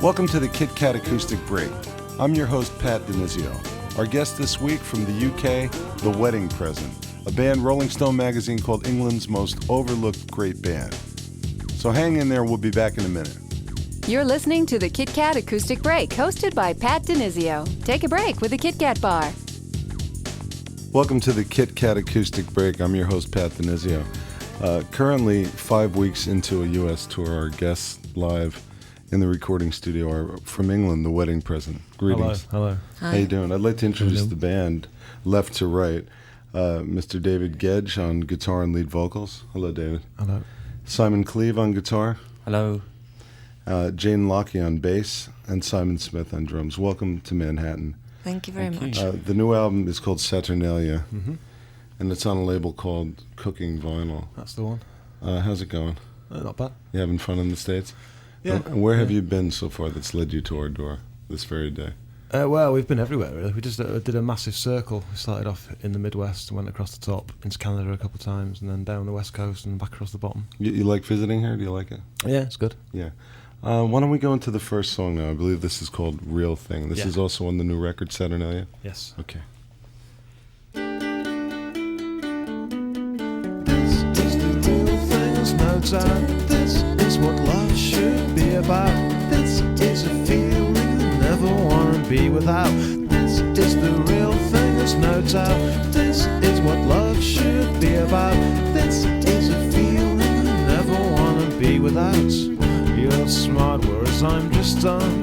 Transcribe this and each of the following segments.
Welcome to the KitKat Acoustic Break. I'm your host, Pat DiNizio. Our guest this week from the UK, The Wedding Present, a band Rolling Stone magazine called England's most overlooked great band. So hang in there, we'll be back in a minute. You're listening to the KitKat Acoustic Break, hosted by Pat DiNizio. Take a break with the KitKat Bar. Welcome to the KitKat Acoustic Break. I'm your host, Pat DiNizio. Currently, 5 weeks into a U.S. tour, our guests live in the recording studio are from England, The Wedding Present. Greetings. Hello. Hi. How you doing? I'd like to introduce the band, left to right. Mr. David Gedge on guitar and lead vocals. Hello, David. Hello. Simon Cleve on guitar. Hello. Jane Lockie on bass, and Simon Smith on drums. Welcome to Manhattan. Thank you very much. The new album is called Saturnalia, and it's on a label called Cooking Vinyl. That's the one. How's it going? Not bad. You having fun in the States? Yeah. And where have you been so far that's led you to our door this very day? Well, we've been everywhere, really. We just did a massive circle. We started off in the Midwest, went across the top into Canada a couple of times, and then down the West Coast and back across the bottom. You like visiting here? Do you like it? Yeah, it's good. Yeah. Why don't we go into the first song now? I believe this is called Real Thing. This is also on the new record, Saturnalia? Yes. Okay. This is the real thing, there's no doubt. This is what love should be about. This is a feeling I never want to be without. This is the real thing, there's no doubt. This is what love should be about. This is a feeling I never want to be without. You're smart, whereas I'm just dumb.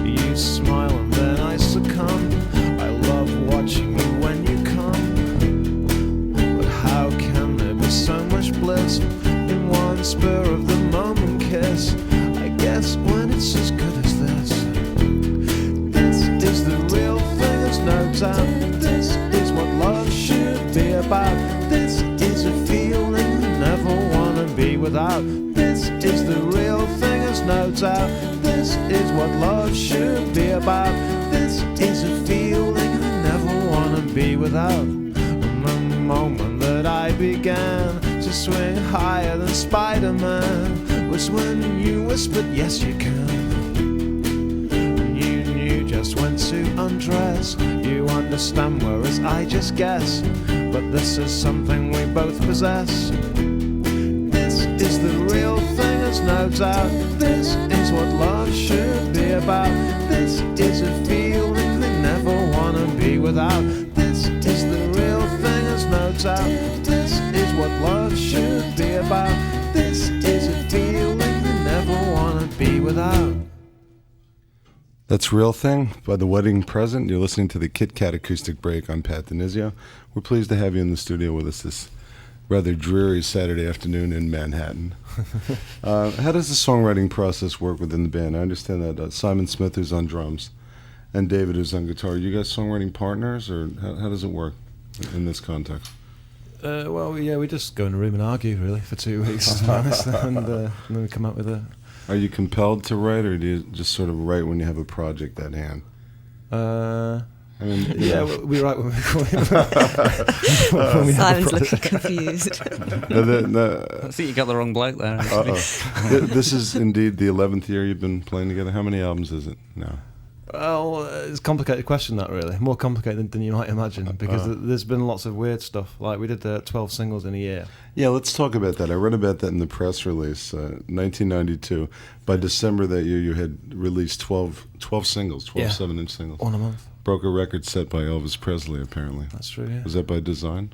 You smile and then I succumb. I love watching you when you come. But how can there be so much bliss in one spur of the moment kiss? I guess when it's as good as this. This is the real thing, there's no doubt. This is what love should be about. This is a feeling I never want to be without. This is the real thing, there's no doubt. This is what love should be about. This is a feeling I never want to be without. And the moment that I began to swing higher than Spider-Man was when you whispered, yes you can. And you knew just when to undress. You understand, whereas I just guess. But this is something we both possess. Is the real thing, there's no doubt. This is what love should be about. This is a feeling I never want to be without. This is the real thing, there's no doubt. This is what love should be about. This is a feeling I never want to be without. That's Real Thing by The Wedding Present. You're listening to the KitKat Acoustic Break. I'm Pat DiNizio. We're pleased to have you in the studio with us this rather dreary Saturday afternoon in Manhattan. How does the songwriting process work within the band? I understand that Simon Smith, who's on drums, and David, who's on guitar. Are you guys songwriting partners, or how does it work in this context? We just go in a room and argue, really, for 2 weeks, to be honest, and then we come up with a... Are you compelled to write, or do you just sort of write when you have a project at hand? We write when we Simon's looking confused. I think you got the wrong bloke there. This is indeed the 11th year you've been playing together. How many albums is it now? Well, it's a complicated question, that, really. More complicated than you might imagine, because there's been lots of weird stuff. Like, we did 12 singles in a year. Yeah, let's talk about that. I read about that in the press release, 1992. By December that year, you had released 12 singles, 12 7-inch singles. On a month. Broke a record set by Elvis Presley, apparently. That's true, yeah. Was that by design?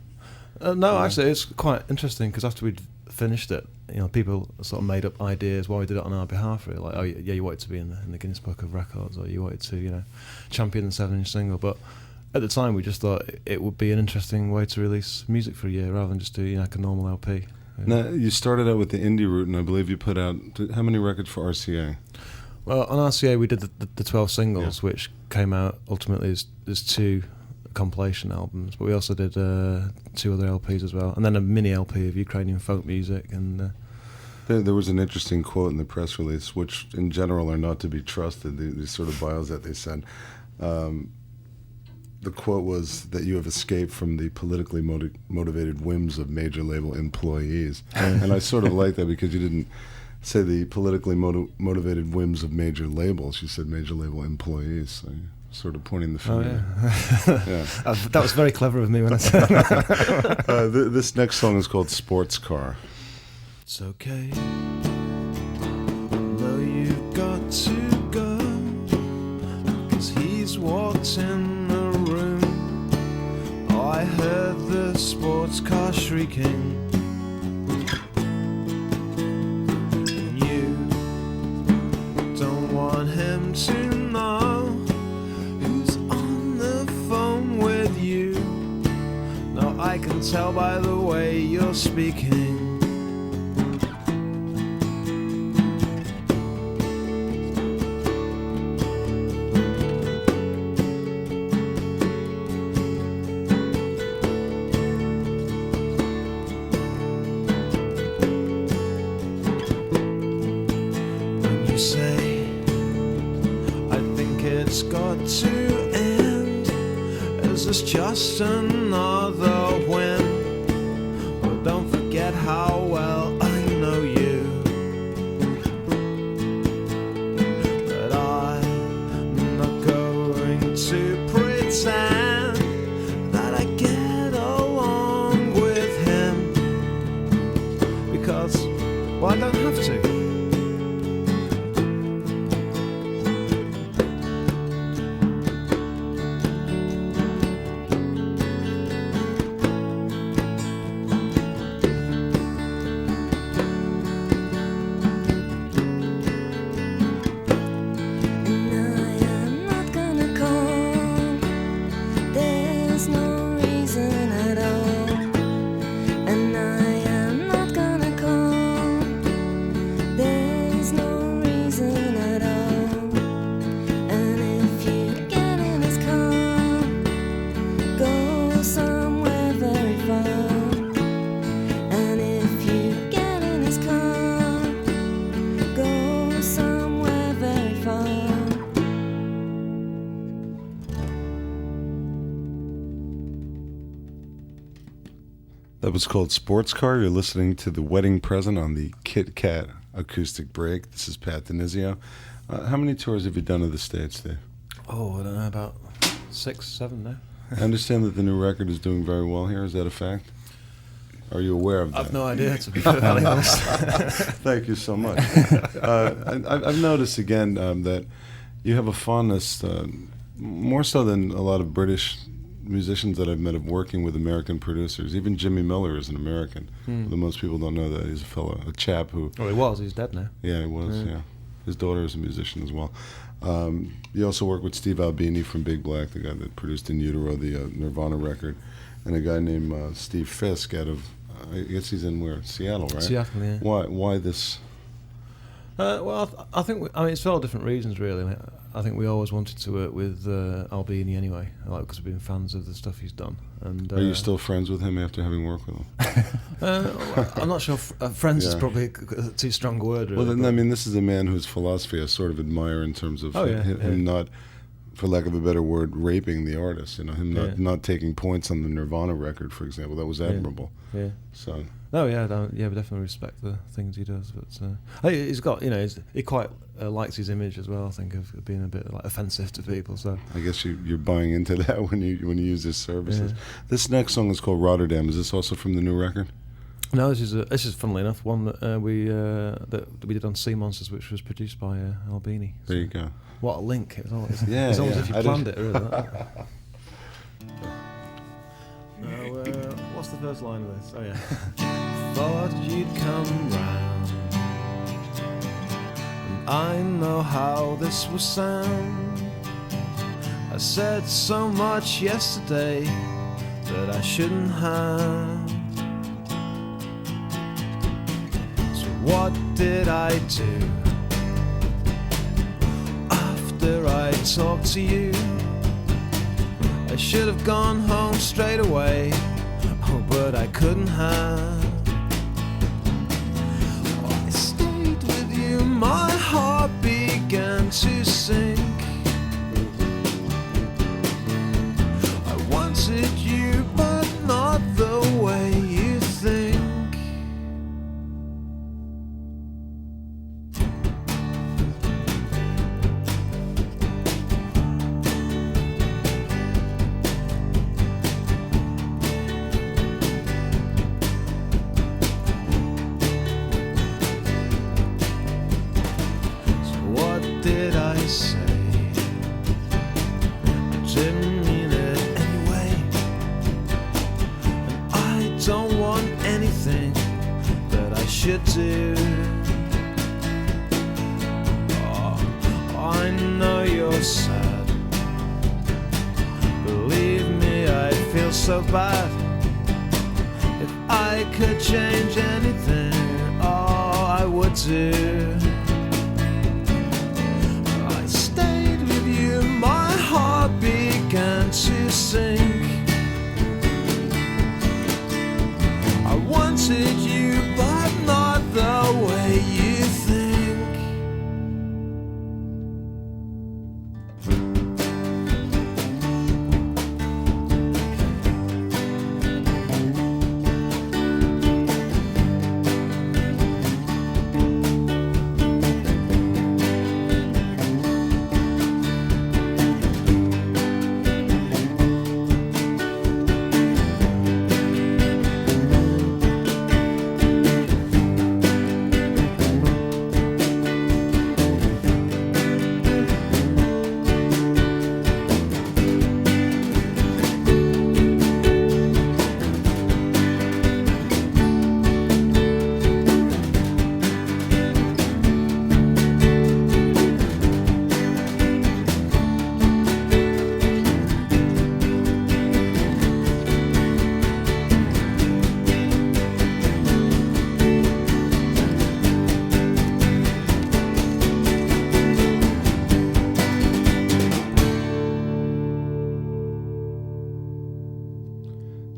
No, actually, it's quite interesting, because after we'd finished it, people sort of made up ideas why we did it on our behalf, really. Like, oh, yeah, you wanted to be in the Guinness Book of Records, or you wanted to, champion the 7-inch single. But at the time, we just thought it would be an interesting way to release music for a year, rather than just do, like a normal LP. Now, you started out with the indie route, and I believe you put out, how many records for RCA? Well, on RCA, we did the 12 singles, which came out ultimately as 2 compilation albums, but we also did 2 other LPs as well, and then a mini LP of Ukrainian folk music. And there was an interesting quote in the press release, which in general are not to be trusted, these sort of bios that they send. The quote was that you have escaped from the politically motivated whims of major label employees. And I sort of like that, because you didn't say the politically motivated whims of major labels. She said major label employees. So you're sort of pointing the finger. Yeah. That was very clever of me when I said that. This next song is called Sports Car. It's okay. No, you've got to go. 'Cause he's walked in the room. Oh, I heard the sports car shrieking. And you don't want him to know who's on the phone with you. No, I can tell by the way you're speaking. Just another win. Oh, don't forget how well I know you. But I'm not going to pretend that I get along with him. Because, well, I don't have to. That was called Sports Car. You're listening to The Wedding Present on the KitKat Acoustic Break. This is Pat DiNizio. How many tours have you done of the States, Dave? Oh, I don't know, about 6, 7 now. I understand that the new record is doing very well here. Is that a fact? Are you aware of that? I've no idea, to be perfectly honest. Thank you so much. I've noticed again that you have a fondness, more so than a lot of British musicians that I've met, of working with American producers. Even Jimmy Miller is an American. Although most people don't know that. He's a chap who... Oh, he was. He's dead now. Yeah, he was, yeah. His daughter is a musician as well. You also work with Steve Albini from Big Black, the guy that produced In Utero, the Nirvana record, and a guy named Steve Fisk out of, I guess he's in where? Seattle, right? Seattle, yeah. Why this? Well, I think it's for all different reasons, really. I think we always wanted to work with Albini anyway, because we've been fans of the stuff he's done. And are you still friends with him after having worked with him? I'm not sure. Friends is probably a too strong a word. Really, well, then, I mean, this is a man whose philosophy I sort of admire in terms of him not, for lack of a better word, raping the artist. You know, him not taking points on the Nirvana record, for example. That was admirable. Yeah. So. No, we definitely respect the things he does. But he's got, he quite likes his image as well. I think of being a bit like offensive to people. So I guess you're buying into that when you use his services. Yeah. This next song is called Rotterdam. Is this also from the new record? No, this is funnily enough one that we did on Sea Monsters, which was produced by Albini. There you go. What a link! It's almost if you I planned it, really. What's the first line of this? Oh yeah. Thought you'd come round, and I know how this will sound. I said so much yesterday that I shouldn't have. So what did I do after I talked to you? I should have gone home straight away, but I couldn't have. I stayed with you, my heart began to sink. I wanted you, but not the way you think. did I say? I didn't mean it anyway. And I don't want anything that I should do. Oh, I know you're sad. Believe me, I feel so bad. If I could change anything, oh, I would do. I stayed with you, my heart began to sink. I wanted you, but not the way you think.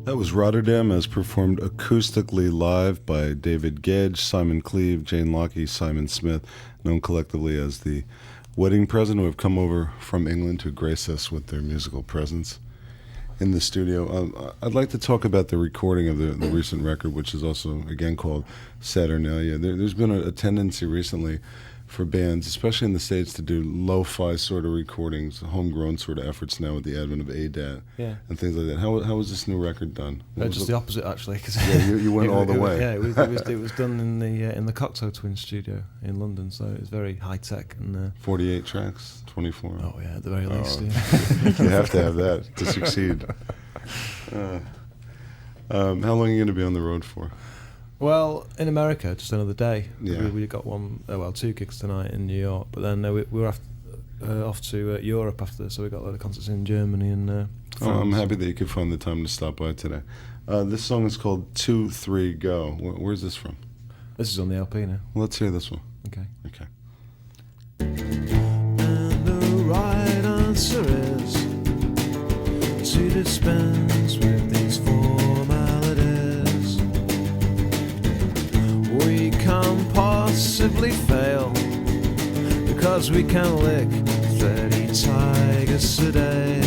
That was Rotterdam as performed acoustically live by David Gedge, Simon Cleve, Jane Locke, Simon Smith, known collectively as the Wedding Present, who have come over from England to grace us with their musical presence in the studio. I'd like to talk about the recording of the recent record, which is also, again, called Saturnalia. There's been a tendency recently for bands, especially in the States, to do lo-fi sort of recordings, homegrown sort of efforts now with the advent of ADAT and things like that. How was this new record done? Just the opposite, actually. Cause you went all the way. Yeah, it was done in the Cocteau Twins studio in London, so it was very high tech and 48 tracks, 24. Oh yeah, at the very least. You have to have that to succeed. How long are you going to be on the road for? Well, in America, just another day. Yeah. We got two gigs tonight in New York, but then we were off to Europe after, so we got a lot of concerts in Germany and France. I'm happy that you could find the time to stop by today. This song is called 2, 3, Go. Where's this from? This is on the LP now. Well, let's hear this one. Okay. And the right answer is to dispense with these formalities. We can't possibly fail because we can lick 30 tigers a day.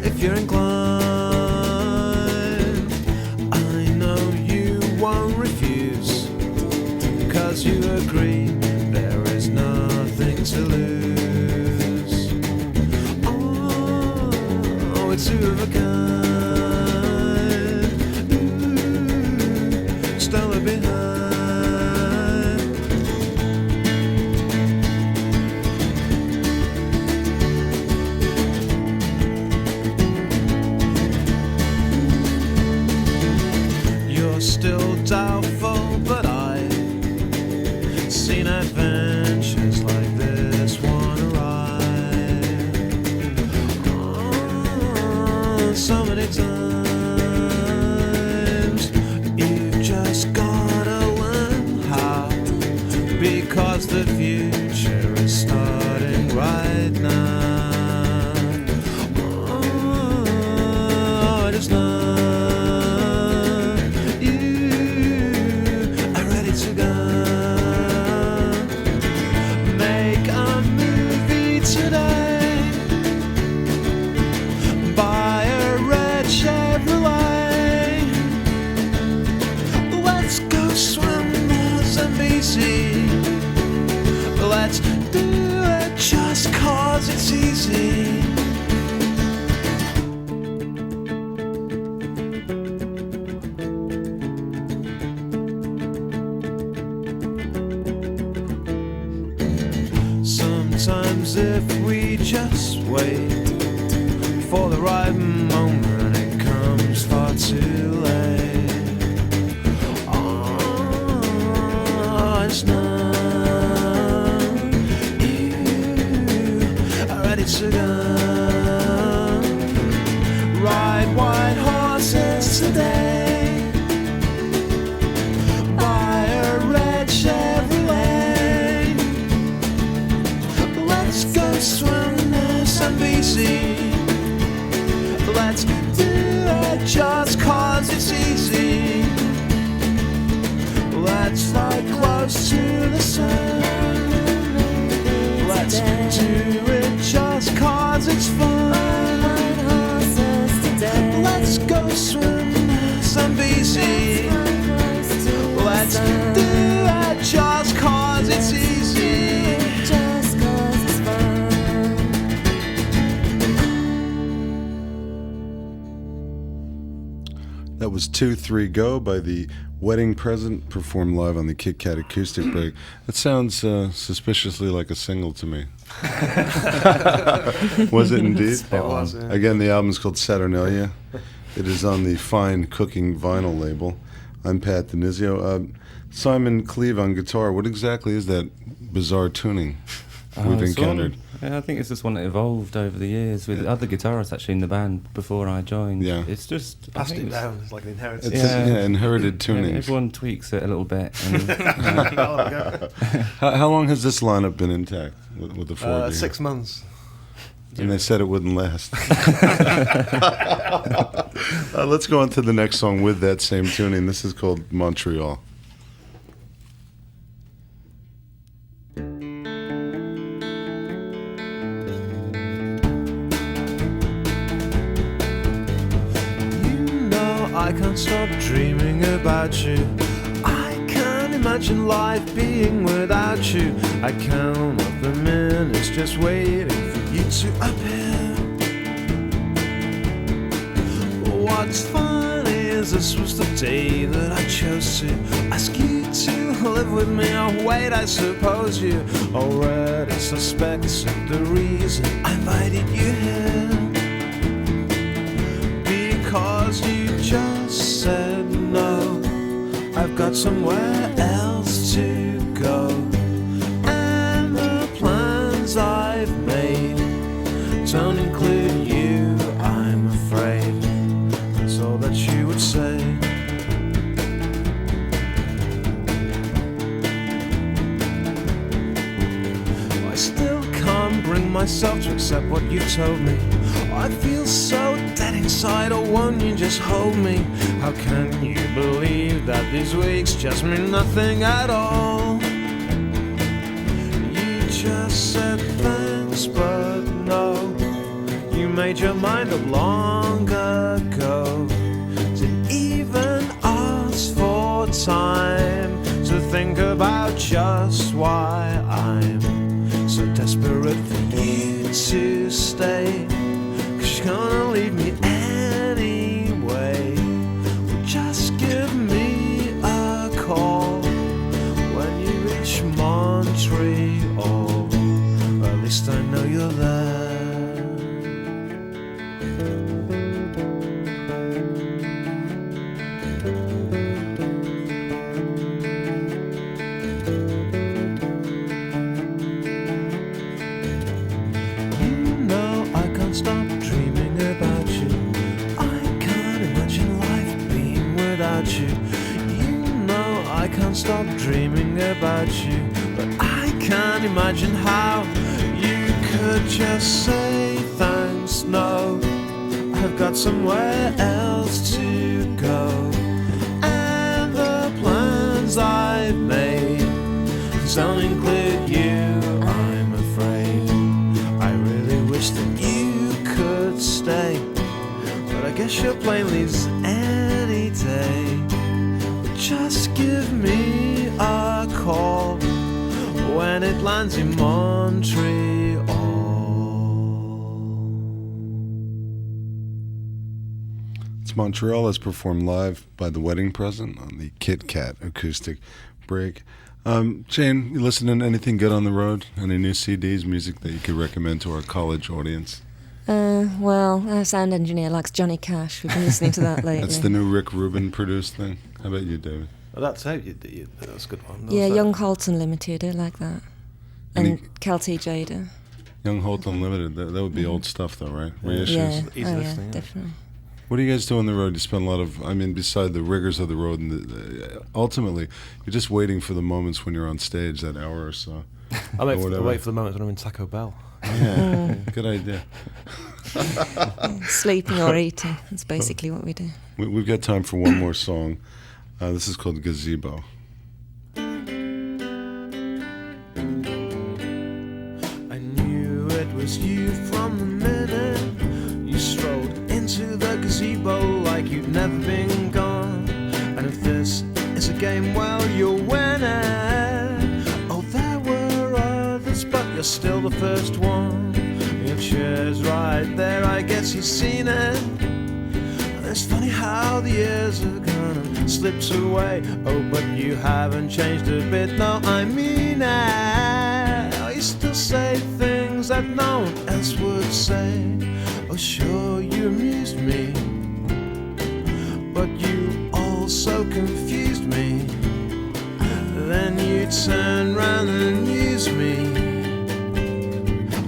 If you're inclined, I know you won't refuse, because you agree there is nothing to lose. Oh, it's two of a kind. Ooh, still a behind. You're still doubtful, but I've seen adventures like this one arrive. Oh, so many times you've just gotta learn how, because the future is starting right now. Oh, I just know you Sometimes if we just wait for the right moment, it comes far too late. Oh, it's not you are ready to go. Ride white horses today, buy a red Chevrolet. Let's go swim the sun busy. Let's do it just cause it's easy. Let's fly close to the sun. Let's do it just cause it's fun. Let's go swim the sun busy. Let's do it just cause it's easy. Just cause it's fun. That was 2-3 Go by the Wedding Present, performed live on the KitKat Acoustic Break. That sounds suspiciously like a single to me. Was it indeed? Again, the album is called Saturnalia. It is on the Fine Cooking vinyl label. I'm Pat DiNizio. Simon Cleve on guitar. What exactly is that bizarre tuning we've encountered? I think it's just one that evolved over the years with other guitarists actually in the band before I joined. Yeah. It's just Passed it down. It's like an inheritance. It's inherited tuning. Everyone tweaks it a little bit. And, How long has this lineup been intact with the four of you? 6 months. And they said it wouldn't last. Let's go on to the next song with that same tuning. This is called Montreal. I can't stop dreaming about you. I can't imagine life being without you. I count up the minutes just waiting for you to appear. What's funny is this was the day that I chose to ask you to live with me. Oh wait, I suppose you already suspected the reason I invited you here. Because you just said no, I've got somewhere else to go. And the plans I've made don't include you, I'm afraid. That's all that you would say. I still can't bring myself to accept what you told me. I feel so dead inside, oh won't you just hold me? How can you believe that these weeks just mean nothing at all? You just said thanks, but no. You made your mind up long ago. Didn't even ask for time to think about just why I'm so desperate for you to stay. You're gonna leave me anyway. Well, just give me a call when you reach Montreal. At least I know you're there. You know I can't stop dreaming about you. I can't imagine life being without you. You know I can't stop dreaming about you. But I can't imagine how you could just say thanks, no. I've got somewhere else to go. And the plans I've made don't include you, I'm afraid. I really wish that you could stay, but I guess your plane leaves any day. But just give me a call when it lands in Montreal. It's Montreal, as performed live by the Wedding Present on the KitKat Acoustic Break. Jane, you listening to anything good on the road? Any new CDs, music that you could recommend to our college audience? Well, our sound engineer likes Johnny Cash. We've been listening to that lately. That's the new Rick Rubin produced thing. How about you, David? Well, that's it. That's a good one. Yeah, What's that? Young Holton Limited, I like that. And Any- Kelty Jada. Young Holt Unlimited. That would be old stuff, though, right? Reissues. Yeah, Easy listening, yeah. definitely. What do you guys do on the road? You spend a lot of, beside the rigors of the road, and ultimately, you're just waiting for the moments when you're on stage, that hour or so. I or wait whatever. for the moment when I'm in Taco Bell. Yeah, good idea. Sleeping or eating. That's basically what we do. We've got time for one more song. This is called Gazebo. I knew it was you from the minute you strolled into the gazebo like you'd never been gone. And if this is a game, well, you'll win it. Oh, there were others, but you're still the first one. Your chair's right there, I guess you've seen it. It's funny how the years are gonna slip away. Oh, but you haven't changed a bit, no, I mean it. Oh, you still say things that no one else would say. Oh, sure, you amused me, but you also confused me. Then you turned round and used me.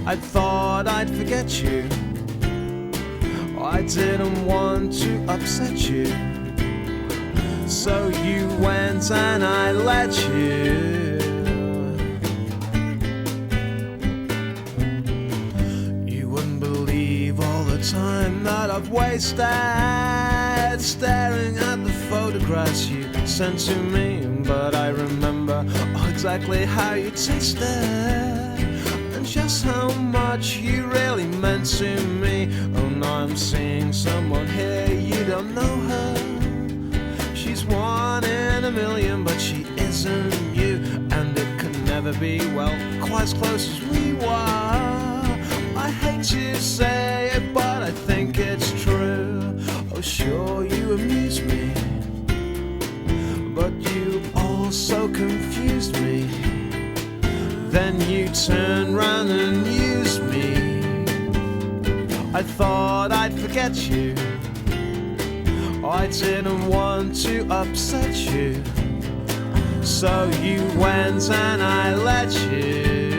I thought I'd forget you. I didn't want to upset you, so you went and I let you. You wouldn't believe all the time that I've wasted staring at the photographs you sent to me. But I remember exactly how you tasted and just how much you really meant to me. Oh, now I'm seeing someone here, you don't know her. She's one in a million, but she isn't you. And it could never be, well, quite as close as we were. I hate to say it, but I think it's true. Oh, sure, you amuse me, but you also confused me. Then you turned round and used me. I thought I'd forget you. I didn't want to upset you, so you went and I let you.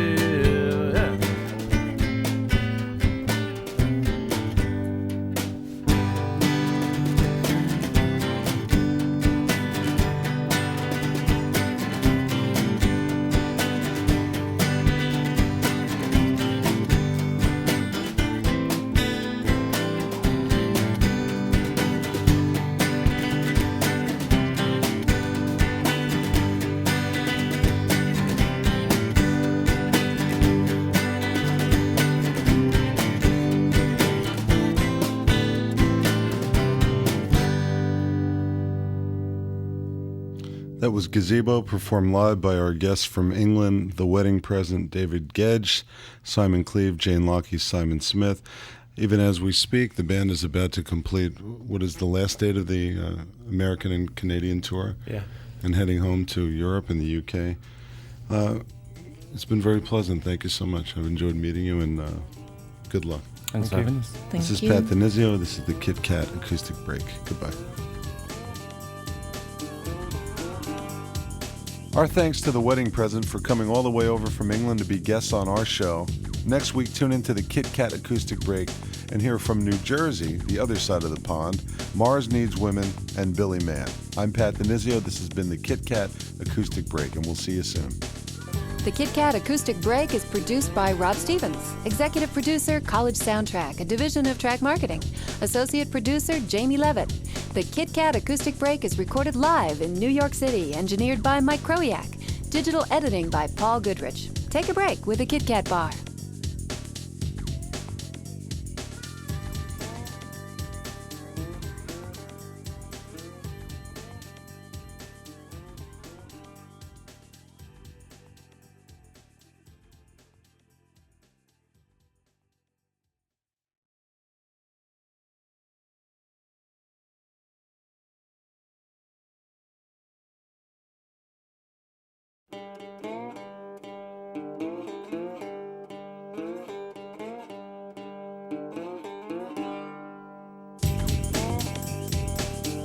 That was Gazebo, performed live by our guests from England, The Wedding Present, David Gedge, Simon Cleve, Jane Locke, Simon Smith. Even as we speak, the band is about to complete what is the last date of the American and Canadian tour, Yeah. and heading home to Europe and the UK. It's been very pleasant. Thank you so much. I've enjoyed meeting you, and good luck. Thanks for having us. Thank This is you. Pat DiNizio. This is the KitKat Acoustic Break. Goodbye. Our thanks to The Wedding Present for coming all the way over from England to be guests on our show. Next week, tune into the KitKat Acoustic Break and hear from New Jersey, the other side of the pond, Mars Needs Women, and Billy Mann. I'm Pat DiNizio. This has been the KitKat Acoustic Break, and we'll see you soon. The KitKat Acoustic Break is produced by Rob Stevens. Executive producer, College Soundtrack, a division of Track Marketing. Associate producer, Jamie Levitt. The KitKat Acoustic Break is recorded live in New York City, engineered by Mike Kroyak. Digital editing by Paul Goodrich. Take a break with the KitKat Bar.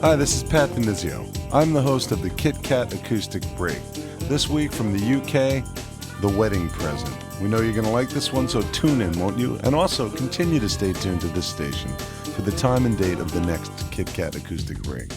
Hi, this is Pat DiNizio. I'm the host of the KitKat Acoustic Break. This week from the UK, The Wedding Present. We know you're going to like this one, so tune in, won't you? And also continue to stay tuned to this station for the time and date of the next KitKat Acoustic Break.